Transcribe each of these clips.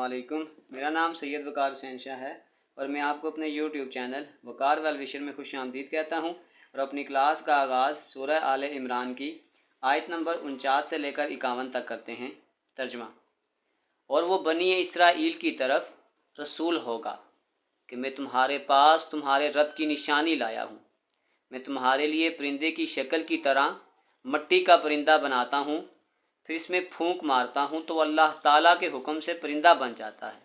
वालेकुम। मेरा नाम सैयद वकार हुसैन शाह है और मैं आपको अपने यूट्यूब चैनल वकार वेल विशर में खुशामदीद कहता हूँ और अपनी क्लास का आगाज़ सूरह आले इमरान की आयत नंबर 49 से लेकर 51 तक करते हैं। तर्जमा। और वो बनी इसराइल की तरफ रसूल होगा कि मैं तुम्हारे पास तुम्हारे रब की निशानी लाया हूँ। मैं तुम्हारे लिए परिंदे की शक्ल की तरह मट्टी का परिंदा बनाता हूँ, फिर इसमें फूंक मारता हूँ तो अल्लाह ताला के हुक्म से परिंदा बन जाता है।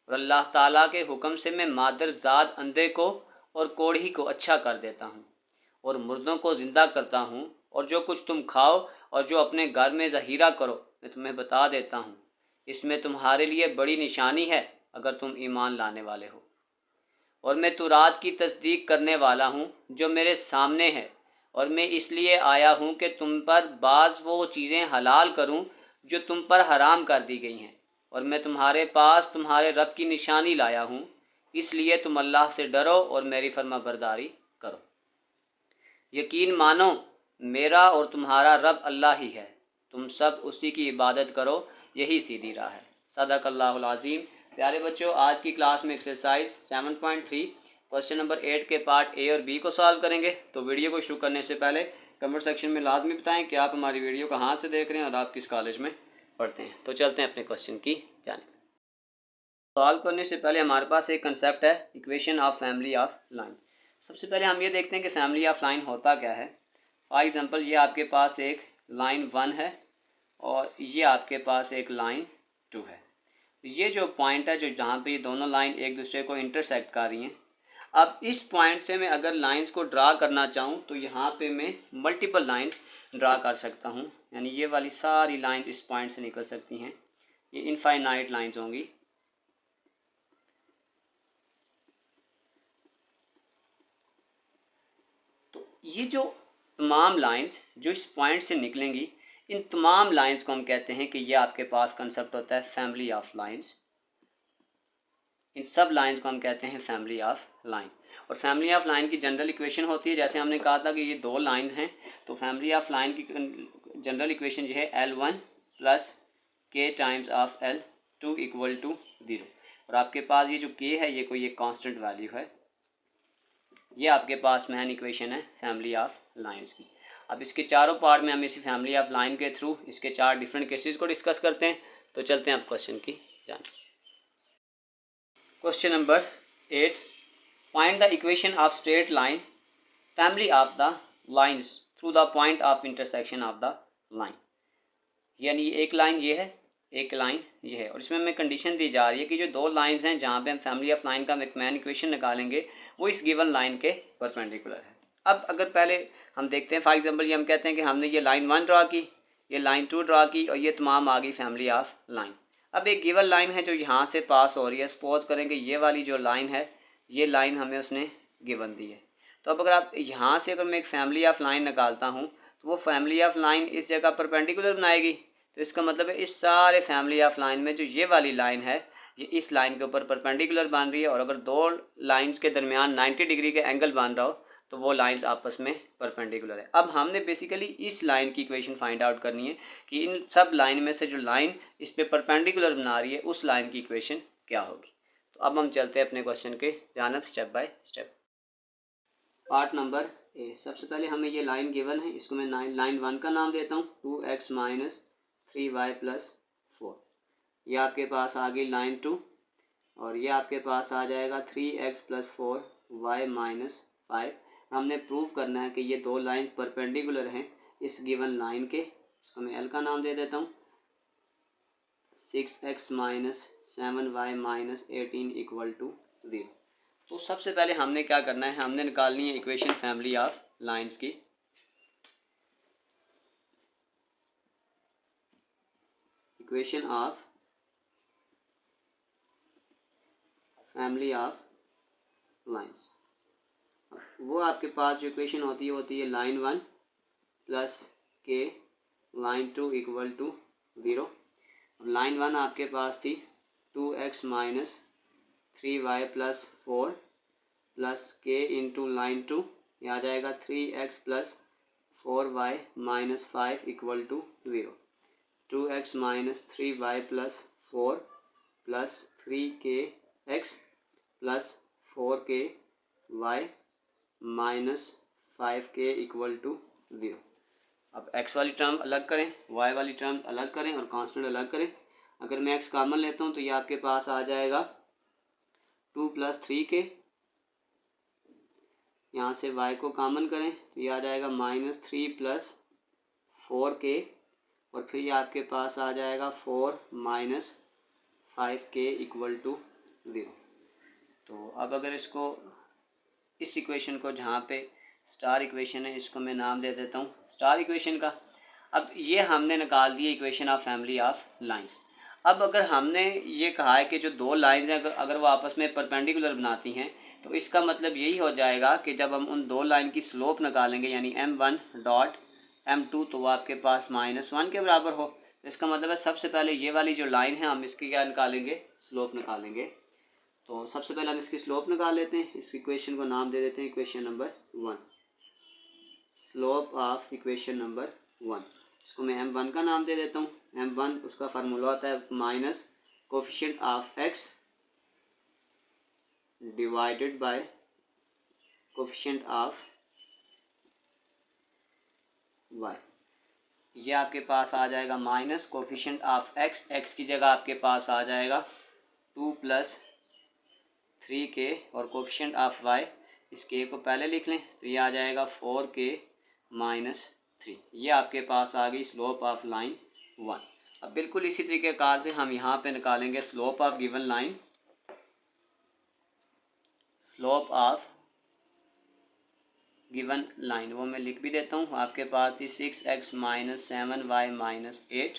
और अल्लाह ताला के हुक्म से मैं मादर ज़ाद अंधे को और कोढ़ी को अच्छा कर देता हूँ और मुर्दों को ज़िंदा करता हूँ। और जो कुछ तुम खाओ और जो अपने घर में ज़हीरा करो मैं तुम्हें बता देता हूँ। इसमें तुम्हारे लिए बड़ी निशानी है अगर तुम ईमान लाने वाले हो। और मैं तुरात की तस्दीक करने वाला हूँ जो मेरे सामने है, और मैं इसलिए आया हूँ कि तुम पर बाज़ वो चीज़ें हलाल करूँ जो तुम पर हराम कर दी गई हैं। और मैं तुम्हारे पास तुम्हारे रब की निशानी लाया हूँ, इसलिए तुम अल्लाह से डरो और मेरी फरमाबरदारी करो। यकीन मानो मेरा और तुम्हारा रब अल्लाह ही है, तुम सब उसी की इबादत करो, यही सीधी राह है। सदक़ल्लाहुल अज़ीम। प्यारे बच्चों, आज की क्लास में एक्सरसाइज 7.3 क्वेश्चन नंबर 8 के पार्ट ए और बी को सॉल्व करेंगे। तो वीडियो को शुरू करने से पहले कमेंट सेक्शन में लाजमी बताएं कि आप हमारी वीडियो कहाँ से देख रहे हैं और आप किस कॉलेज में पढ़ते हैं। तो चलते हैं अपने क्वेश्चन की जानिब। सॉल्व करने से पहले हमारे पास एक कंसेप्ट है, equation of family of line. सबसे पहले हम ये देखते हैं कि फैमिली ऑफ लाइन होता क्या है। फॉर एग्जांपल, ये आपके पास एक लाइन 1 है और ये आपके पास एक लाइन 2 है। ये जो पॉइंट है, जो जहाँ पे ये दोनों लाइन एक दूसरे को इंटरसेक्ट कर रही हैं, अब इस पॉइंट से मैं अगर लाइंस को ड्रा करना चाहूँ तो यहाँ पे मैं मल्टीपल लाइंस ड्रा कर सकता हूँ। यानी ये वाली सारी लाइन इस पॉइंट से निकल सकती हैं। ये इनफाइनाइट लाइंस होंगी। तो ये जो तमाम लाइंस जो इस पॉइंट से निकलेंगी, इन तमाम लाइंस को हम कहते हैं कि ये आपके पास कंसेप्ट होता है फैमिली ऑफ लाइंस। इन सब लाइंस को हम कहते हैं फैमिली ऑफ लाइन। और फैमिली ऑफ लाइन की जनरल इक्वेशन होती है, जैसे हमने कहा था कि ये दो लाइंस हैं, तो फैमिली ऑफ लाइन की जनरल इक्वेशन जो है L1 प्लस के times of L2 equal to 0। और आपके पास ये जो के है, ये कोई एक कांस्टेंट वैल्यू है। ये आपके पास मैन इक्वेशन है फैमिली ऑफ लाइंस की। अब इसके चारों पार्ट में हम इसी फैमिली ऑफ लाइन के थ्रू इसके 4 डिफरेंट केसेस को डिस्कस करते हैं। तो चलते हैं अब क्वेश्चन की जानिब। Question number 8, find the equation of straight line family of the lines through the point of intersection of the line. यानी एक लाइन ये है, एक लाइन ये है, और इसमें हमें कंडीशन दी जा रही है कि जो दो लाइंस हैं जहाँ पे हम फैमिली ऑफ लाइन का मैन इक्वेशन निकालेंगे वो इस गिवन लाइन के परपेंडिकुलर है। अब अगर पहले हम देखते हैं, फॉर एग्जांपल ये हम कहते हैं कि हमने ये लाइन 1 ड्रा की, ये लाइन 2 ड्रा की और ये तमाम आ गई फैमिली ऑफ लाइन। अब एक गिवन लाइन है जो यहाँ से पास हो रही है। सपोज करेंगे ये वाली जो लाइन है, ये लाइन हमें उसने गिवन दी है। तो अब अगर आप यहाँ से अगर मैं एक फैमिली ऑफ लाइन निकालता हूँ तो वो फैमिली ऑफ लाइन इस जगह परपेंडिकुलर बनाएगी। तो इसका मतलब है इस सारे फैमिली ऑफ लाइन में जो ये वाली लाइन है, ये इस लाइन के ऊपर परपेंडिकुलर बन रही है। और अगर दो लाइंस के दरमियान 90 डिग्री के एंगल बन रहा हो तो वो लाइंस आपस में परपेंडिकुलर है। अब हमने बेसिकली इस लाइन की इक्वेशन फाइंड आउट करनी है कि इन सब लाइन में से जो लाइन इस पे परपेंडिकुलर बना रही है उस लाइन की इक्वेशन क्या होगी। तो अब हम चलते हैं अपने क्वेश्चन के जानिब step by step. Part number A. सबसे पहले हमें ये लाइन गिवन है, इसको मैं लाइन 1 का नाम देता हूँ, 2x माइनस 3y प्लस 4। ये आपके पास आ गई लाइन 2 और ये आपके पास आ जाएगा 3x प्लस 4y माइनस 5। हमने प्रूव करना है कि ये दो लाइन परपेंडिकुलर हैं इस गिवन लाइन के। इसको मैं L का नाम दे देता हूँ। 6x minus 7y minus 18 equal to 0। तो सबसे पहले हमने क्या करना है, हमने निकालनी है इक्वेशन फैमिली ऑफ लाइंस की। Equation of family of lines, वो आपके पास जो इक्वेशन होती है line 1 plus k line 2 equal to 0। Line 1 आपके पास थी 2x minus 3y plus 4 plus k into line 2, ये आ जाएगा 3x plus 4y minus 5 equal to 0। 2x minus 3y plus 4 plus 3kx plus 4ky minus 5k equal to 0। अब x वाली term अलग करें, y वाली टर्म अलग करें और कांस्टेंट अलग करें। अगर मैं x कॉमन लेता हूँ तो ये आपके पास आ जाएगा 2 प्लस 3k, यहाँ से y को कॉमन करें तो ये आ जाएगा माइनस 3 प्लस 4k और फिर ये आपके पास आ जाएगा 4 माइनस 5k इक्वल टू 0। तो अब अगर इसको इस इक्वेशन को जहाँ पे स्टार इक्वेशन है इसको मैं नाम दे देता हूँ स्टार इक्वेशन का। अब ये हमने निकाल दिया equation of family of lines. अब अगर हमने ये कहा है कि जो दो लाइंस हैं अगर वो आपस में परपेंडिकुलर बनाती हैं तो इसका मतलब यही हो जाएगा कि जब हम उन दो लाइन की स्लोप निकालेंगे यानी m1 डॉट m2 तो वो आपके पास -1 के बराबर हो। तो इसका मतलब है सबसे पहले ये वाली जो लाइन है हम इसकी क्या निकालेंगे, स्लोप निकालेंगे। तो सबसे पहले हम इसकी स्लोप निकाल लेते हैं। इस इक्वेशन को नाम दे देते हैं equation number 1, slope of equation number 1। इसको मैं m1 का नाम दे देता हूँ। m1 उसका फार्मूला होता है minus coefficient of x divided by coefficient of y। ये आपके पास आ जाएगा माइनस कोफिशिएंट ऑफ x की जगह आपके पास आ जाएगा 2 प्लस 3k और कोफिशिएंट ऑफ y इस k को पहले लिख लें तो ये आ जाएगा 4k माइनस 3। ये आपके पास आ गई स्लोप ऑफ लाइन 1। अब बिल्कुल इसी तरीके कार से हम यहाँ पे निकालेंगे slope of given line. Slope of given line वो मैं लिख भी देता हूँ। आपके पास थी 6x minus 7y minus 8,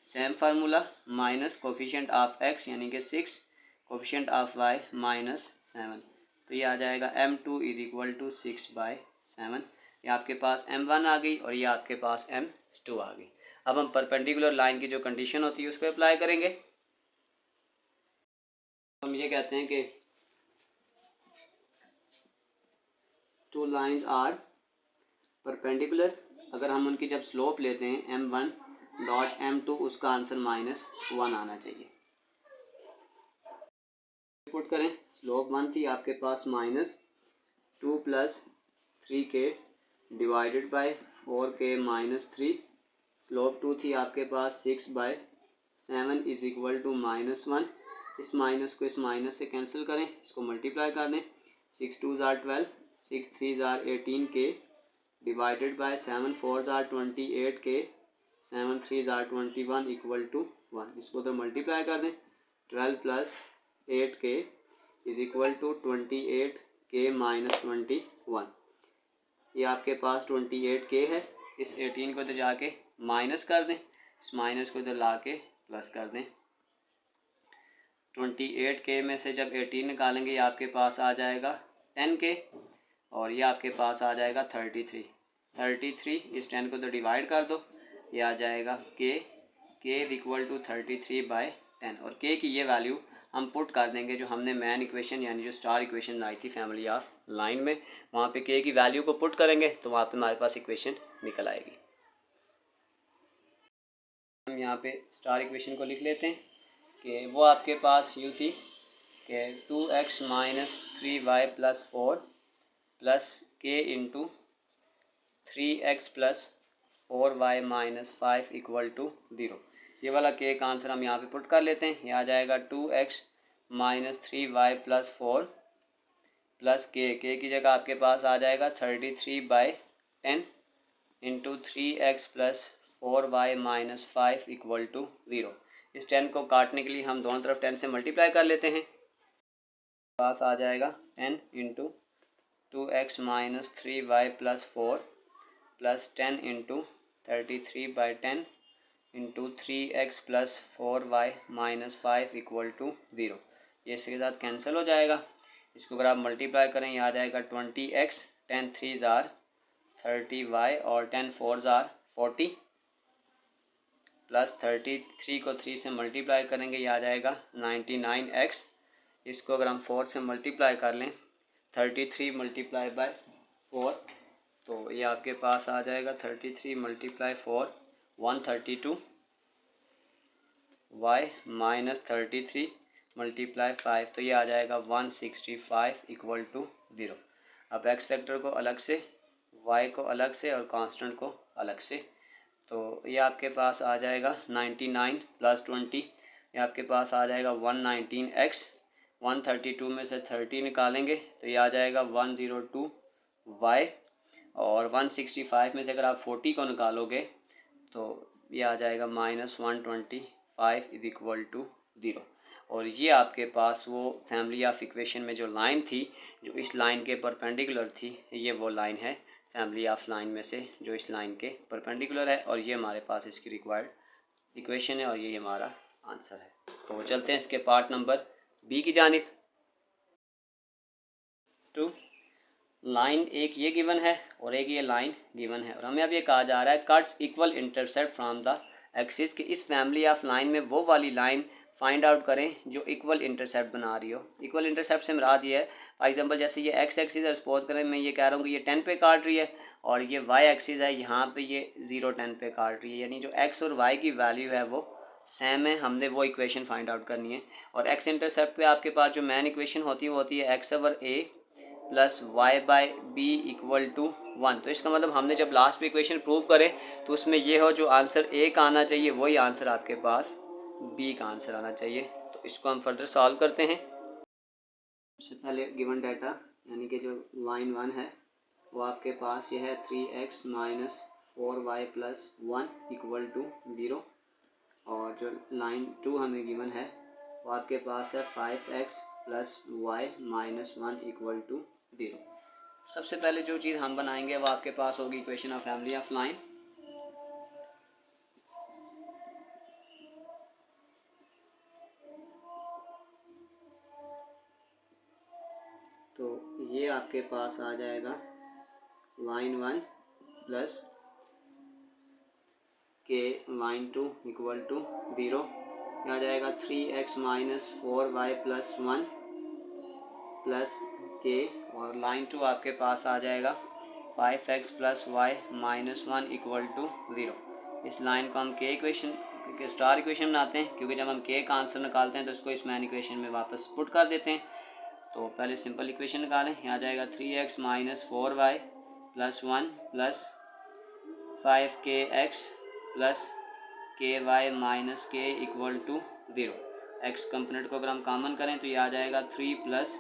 same formula minus coefficient of x यानी कि 6 कोफिशिएंट ऑफ y माइनस 7। तो ये आ जाएगा m2 इज इक्वल टू 6/7। ये आपके पास m1 आ गई और ये आपके पास m2 आ गई। अब हम परपेंडिकुलर लाइन की जो कंडीशन होती है उसको अप्लाई करेंगे। हम ये कहते हैं कि टू लाइंस आर परपेंडिकुलर। अगर हम उनकी जब स्लोप लेते हैं m1 डॉट m2 उसका आंसर -1 आना चाहिए। पुट करें, स्लोप 1 थी आपके पास -2 plus 3k divided by 4k minus 3। Slope 2 थी आपके पास 6/7 इज इक्वल टू -1। इस माइनस को इस माइनस से कैंसिल करें, इसको मल्टीप्लाई कर दें। 6 2 ज़ार 12, 6 3 ज़ार 18k डिवाइडेड बाय 7 4 ज़ार 28k, 7 3 ज़ार 21 इक्वल टू 1। इसको तो मल्टीप्लाई कर दें। 12 plus 8k is equal to 28k minus 21। ये आपके पास 28k है। इस 18 को इधर जाके माइनस कर दें, इस माइनस को इधर ला के प्लस कर दें। 28k में से जब 18 निकालेंगे ये आपके पास आ जाएगा 10k और ये आपके पास आ जाएगा 33। इस 10 को तो डिवाइड कर दो, ये आ जाएगा k इक्वल टू 33/10 और k की ये वैल्यू हम पुट कर देंगे जो हमने मेन इक्वेशन यानी जो स्टार इक्वेशन लाई थी फैमिली ऑफ लाइन में। वहाँ पे k की वैल्यू को पुट करेंगे तो वहाँ पे हमारे पास इक्वेशन निकल आएगी। हम यहाँ पे स्टार इक्वेशन को लिख लेते हैं कि वो आपके पास यूँ थी कि 2x minus 3y plus 4 plus k into 3x plus 4y minus 5 equal to 0। ये वाला k का आंसर हम यहाँ पे पुट कर लेते हैं। ये आ जाएगा 2x minus 3y plus 4 plus k की जगह आपके पास आ जाएगा 33/10 into 3x plus 4y minus 5 equal to 0। इस 10 को काटने के लिए हम दोनों तरफ 10 से मल्टीप्लाई कर लेते हैं। पास आ जाएगा 10 into 2x minus 3y plus 4 plus 10 into 33/10 into 3x plus 4y minus 5 equal to 0। ये इसके साथ कैंसिल हो जाएगा। इसको अगर आप मल्टीप्लाई करें ये आ जाएगा 20x, 10 3 ज़ार 30y और 10 4 ज़ार 40 प्लस 33 को 3 से मल्टीप्लाई करेंगे ये आ जाएगा 99x। इसको अगर हम 4 से मल्टीप्लाई कर लें 33 मल्टीप्लाई बाय 4 तो ये आपके पास आ जाएगा 33 मल्टीप्लाई 4 132 y माइनस 33 मल्टीप्लाई 5, तो ये आ जाएगा 165 इक्वल टू 0। अब एक्स फैक्टर को अलग से, वाई को अलग से और कांस्टेंट को अलग से, तो ये आपके पास आ जाएगा 99 प्लस 20, ये आपके पास आ जाएगा 119x। 132 में से 30 निकालेंगे तो ये आ जाएगा 102y, और 165 में से अगर आप 40 को निकालोगे तो ये आ जाएगा -125 इज इक्वल टू 0। और ये आपके पास वो फैमिली ऑफ इक्वेशन में जो लाइन थी, जो इस लाइन के परपेंडिकुलर थी, ये वो लाइन है फैमिली ऑफ लाइन में से जो इस लाइन के परपेंडिकुलर है, और ये हमारे पास इसकी रिक्वायर्ड इक्वेशन है और ये हमारा आंसर है। तो चलते हैं इसके पार्ट नंबर बी की जानिब। टू लाइन एक ये गिवन है और एक ये लाइन गिवन है, और हमें अब ये कहा जा रहा है cuts equal intercept from the axis, कि इस फैमिली ऑफ लाइन में वो वाली लाइन फाइंड आउट करें जो इक्वल इंटरसेप्ट बना रही हो। इक्वल इंटरसेप्ट से मुराद ये है, फॉर एग्जांपल जैसे ये एक्स एक्सिस है, सपोज करें मैं ये कह रहा हूँ कि ये 10 पे काट रही है, और ये वाई एक्सिस है, यहाँ पे ये 0-10 पे काट रही है, यानी जो एक्स और वाई की वैल्यू है वो सेम है। हमने वो इक्वेशन फाइंड आउट करनी है। और एक्स इंटरसेप्ट पे आपके पास जो मेन इक्वेशन होती है वो होती है x over a plus y by b equal to 1। तो इसका मतलब हमने जब लास्ट में इक्वेशन प्रूव करें तो उसमें ये हो जो आंसर ए का आना चाहिए वही आंसर आपके पास बी का आंसर आना चाहिए। तो इसको हम फर्दर सॉल्व करते हैं। सबसे पहले गिवन डाटा यानी कि जो लाइन 1 है वो आपके पास ये है 3x minus 4y plus 1 equal to 0, और जो लाइन 2 हमें गिवन है वो आपके पास है 5x plus y minus 1 equal to 0। सबसे पहले जो चीज़ हम बनाएंगे वो आपके पास होगी equation of family of line. तो ये आपके पास आ जाएगा line 1 plus k line 2 equal to 0, आ जाएगा 3x minus 4y plus 1 plus के, और लाइन 2 आपके पास आ जाएगा 5x plus y minus 1 equal to 0। इस लाइन को हम के इक्वेशन के स्टार इक्वेशन बनाते हैं, क्योंकि जब हम के का आंसर निकालते हैं तो इसको इस मैन इक्वेशन में वापस पुट कर देते हैं। तो पहले सिंपल इक्वेशन निकालें, यहाँ आ जाएगा 3x minus 4y plus 1 plus 5kx plus ky minus के इक्वल टू 0। एक्स कंपोनेंट को अगर हम कॉमन करें तो ये आ जाएगा 3 प्लस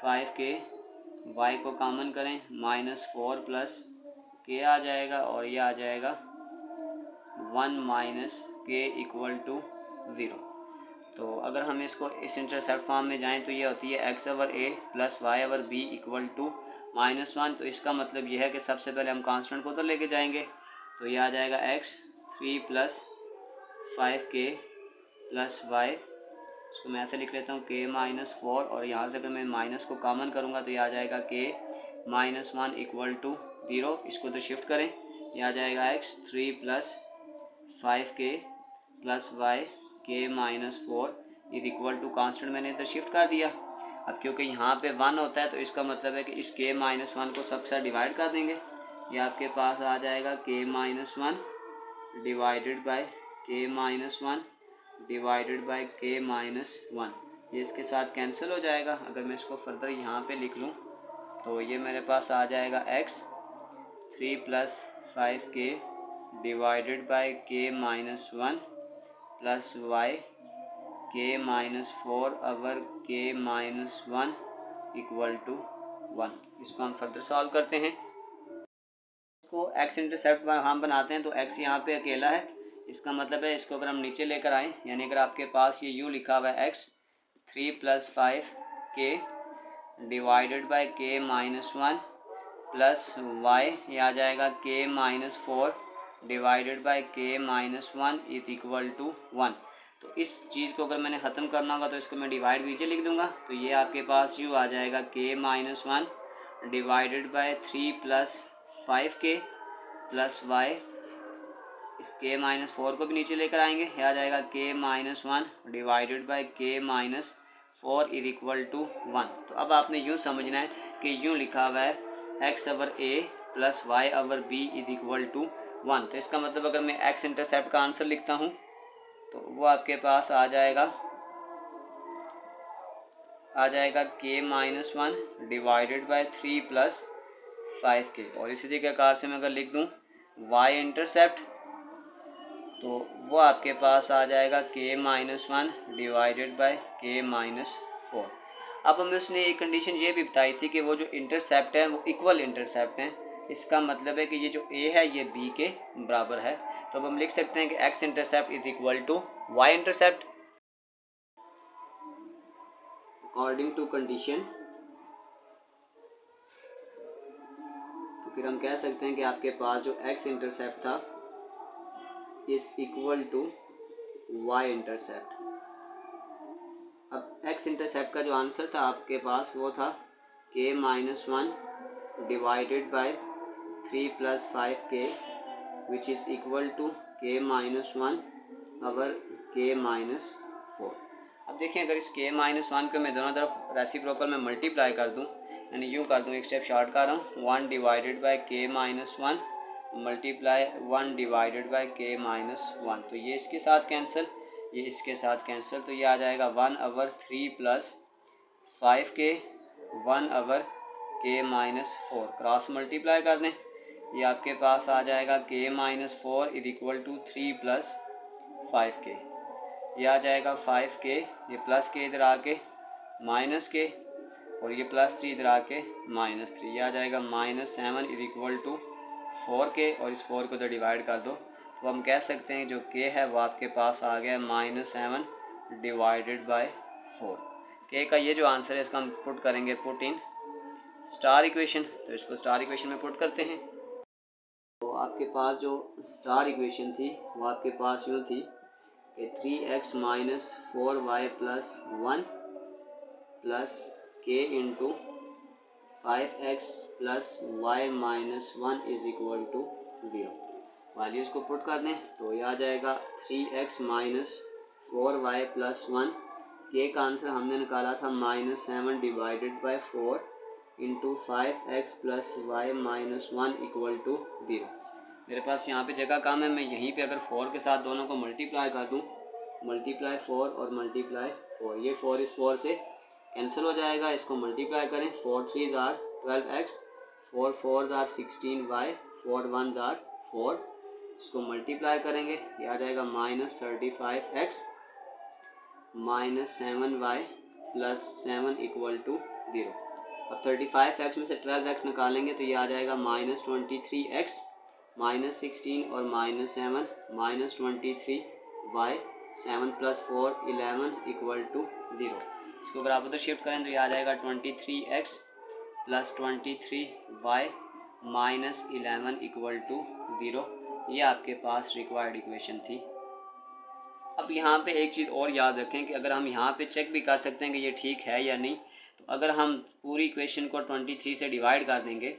5k, y को कॉमन करें माइनस 4 प्लस के आ जाएगा, और ये आ जाएगा 1 माइनस के इक्वल टू 0। तो अगर हम इसको इस इंटरसेप्ट फॉर्म में जाएं तो ये होती है x over a plus y over b equal to -1। तो इसका मतलब ये है कि सबसे पहले हम कांस्टेंट को तो लेके जाएंगे, तो ये आ जाएगा x 3 plus 5k plus Y, इसको मैं ऐसे लिख लेता हूँ k माइनस 4, और यहाँ से अगर मैं माइनस को कॉमन करूँगा तो ये आ जाएगा k माइनस 1 इक्वल टू 0। इसको तो शिफ्ट करें, ये आ जाएगा x 3 plus 5k plus y k minus 4 is equal to constant मैंने इधर शिफ्ट कर दिया। अब क्योंकि यहाँ पे 1 होता है तो इसका मतलब है कि इस k माइनस 1 को सबके साथ डिवाइड कर देंगे, ये आपके पास आ जाएगा k minus 1 divided by k minus 1 divided by k minus 1, ये इसके साथ कैंसिल हो जाएगा। अगर मैं इसको फर्दर यहाँ पे लिख लूँ तो ये मेरे पास आ जाएगा x 3 plus 5k divided by k minus 1 plus y k minus 4 over k minus 1 equal to 1। इसको हम फर्दर सॉल्व करते हैं। इसको x इंटरसेप्ट हम बनाते हैं तो x यहाँ पे अकेला है, इसका मतलब है इसको अगर हम नीचे लेकर आएँ, यानी अगर आपके पास ये u लिखा हुआ है x 3 plus 5k divided by k minus 1 plus y, ये आ जाएगा k minus 4 divided by k minus 1 is equal to 1। तो इस चीज़ को अगर मैंने ख़त्म करना होगा तो इसको मैं डिवाइड नीचे लिख दूंगा, तो ये आपके पास u आ जाएगा k minus 1 divided by 3 plus 5k plus y, इस k माइनस 4 को भी नीचे लेकर आएंगे, ये आ जाएगा k minus 1 divided by k minus 4 is equal to 1। तो अब आपने यूँ समझना है कि यूँ लिखा हुआ है x over a plus y over b is equal to 1। तो इसका मतलब अगर मैं x इंटरसेप्ट का आंसर लिखता हूँ तो वो आपके पास आ जाएगा आ जाएगा k-1 divided by 3 plus 5k। और इसी तरीके आकार से मैं अगर लिख दूँ y इंटरसेप्ट, तो वो आपके पास आ जाएगा k-1 डिवाइडेड बाय k-4। अब हमें उसने एक कंडीशन ये भी बताई थी कि वो जो इंटरसेप्ट है वो इक्वल इंटरसेप्ट हैं। इसका मतलब है कि ये जो a है ये b के बराबर है। तो अब हम लिख सकते हैं कि x intercept is equal to y intercept according to condition. तो फिर हम कह सकते हैं कि आपके पास जो x इंटरसेप्ट था is equal to y intercept. अब x इंटरसेप्ट का जो आंसर था आपके पास वो था k-1 divided by 3 plus 5k which is equal to k-1 over k-4। अब देखें अगर इस k-1 को मैं दोनों तरफ रेसिप्रोकल में मल्टीप्लाई कर दूं, यानी यूँ कर दूं, एक स्टेप शॉर्ट कर रहा हूँ, 1 divided bye k-1 multiply 1 divided bye k-1, तो ये इसके साथ कैंसिल, ये इसके साथ कैंसिल, तो ये आ जाएगा 1 over 3 plus 5k 1 over k-4 cross multiply कर दें, ये आपके पास आ जाएगा k-4 is equal to 3 plus 5k। ये आ जाएगा 5k, ये प्लस के इधर आके माइनस के, और ये प्लस 3 इधर आके -3, ये आ जाएगा -7 इज इक्वल टू 4k, और इस 4 को तो डिवाइड कर दो, तो हम कह सकते हैं जो k है वो आपके पास आ गया -7 डिवाइडेड बाय 4। k का ये जो आंसर है इसका हम पुट करेंगे पुट इन स्टार इक्वेशन, तो इसको स्टार इक्वेशन में पुट करते हैं। तो आपके पास जो स्टार इक्वेशन थी वो आपके पास यूँ थी कि 3x minus 4y plus 1 plus k into 5x plus y minus 1 is equal to 0। Values को पुट कर दें तो ये आ जाएगा 3x minus 4y plus 1, k का आंसर हमने निकाला था -7 divided by 4 into 5x plus y minus 1 equal to 0। मेरे पास यहाँ पे जगह कम है, मैं यहीं पे अगर 4 के साथ दोनों को मल्टीप्लाई कर दूँ, मल्टीप्लाई 4 और मल्टीप्लाई 4, ये 4 इस 4 से कैंसिल हो जाएगा, इसको मल्टीप्लाई करें, 4 3 are 12x, 4 4 are 16y, 4 1 are 4, इसको मल्टीप्लाई करेंगे, ये आ जाएगा -35x minus 7y plus 7 equal to 0। अब 35x में से 12x निकालेंगे तो ये आ जाएगा -23x माइनस 16 और -7 -23y 7 प्लस 4 11 इक्वल टू 0। इसको अगर आप उधर शिफ्ट करें तो ये आ जाएगा 23x plus 23y minus 11 equal to 0। ये आपके पास रिक्वायर्ड इक्वेशन थी। अब यहाँ पे एक चीज़ और याद रखें कि अगर हम यहाँ पे चेक भी कर सकते हैं कि ये ठीक है या नहीं, तो अगर हम पूरी इक्वेशन को 23 से डिवाइड कर देंगे,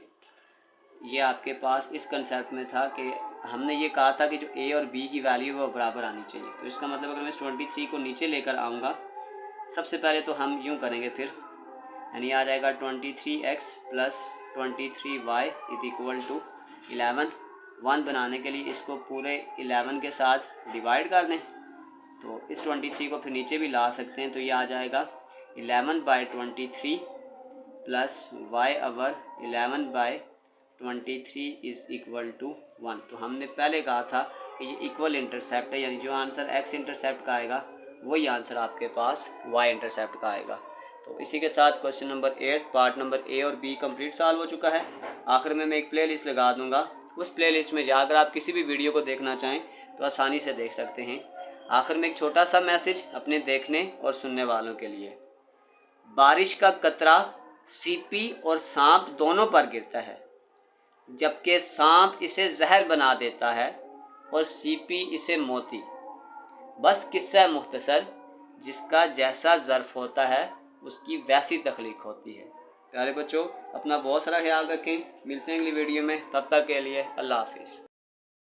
ये आपके पास इस कंसेप्ट में था कि हमने ये कहा था कि जो a और b की वैल्यू वो बराबर आनी चाहिए। तो इसका मतलब अगर मैं इस 23 को नीचे लेकर आऊँगा, सबसे पहले तो हम यूँ करेंगे, फिर यानी आ जाएगा 23x plus 23y is equal to 11। 1 बनाने के लिए इसको पूरे 11 के साथ डिवाइड कर दें, तो इस 23 को फिर नीचे भी ला सकते हैं, तो ये आ जाएगा 11/23 plus y over 11/23 is equal to 1। तो हमने पहले कहा था कि ये इक्वल इंटरसेप्ट है, यानी जो आंसर x इंटरसेप्ट का आएगा वही आंसर आपके पास y इंटरसेप्ट का आएगा। तो इसी के साथ question number 8 part number a और b कंप्लीट सॉल्व हो चुका है। आखिर में मैं एक प्ले लिस्ट लगा दूंगा, उस प्ले लिस्ट में जाकर आप किसी भी वीडियो को देखना चाहें तो आसानी से देख सकते हैं। आखिर में एक छोटा सा मैसेज अपने देखने और सुनने वालों के लिए। बारिश का कतरा सीपी और सांप दोनों पर गिरता है, जबकि सांप इसे जहर बना देता है और सीपी इसे मोती। बस किस्सा मुख्तसर, जिसका जैसा ज़र्फ होता है उसकी वैसी तख्लीक होती है। प्यारे बच्चों, अपना बहुत सारा ख्याल रखें, मिलते हैं अगली वीडियो में, तब तक के लिए अल्लाह हाफिज़।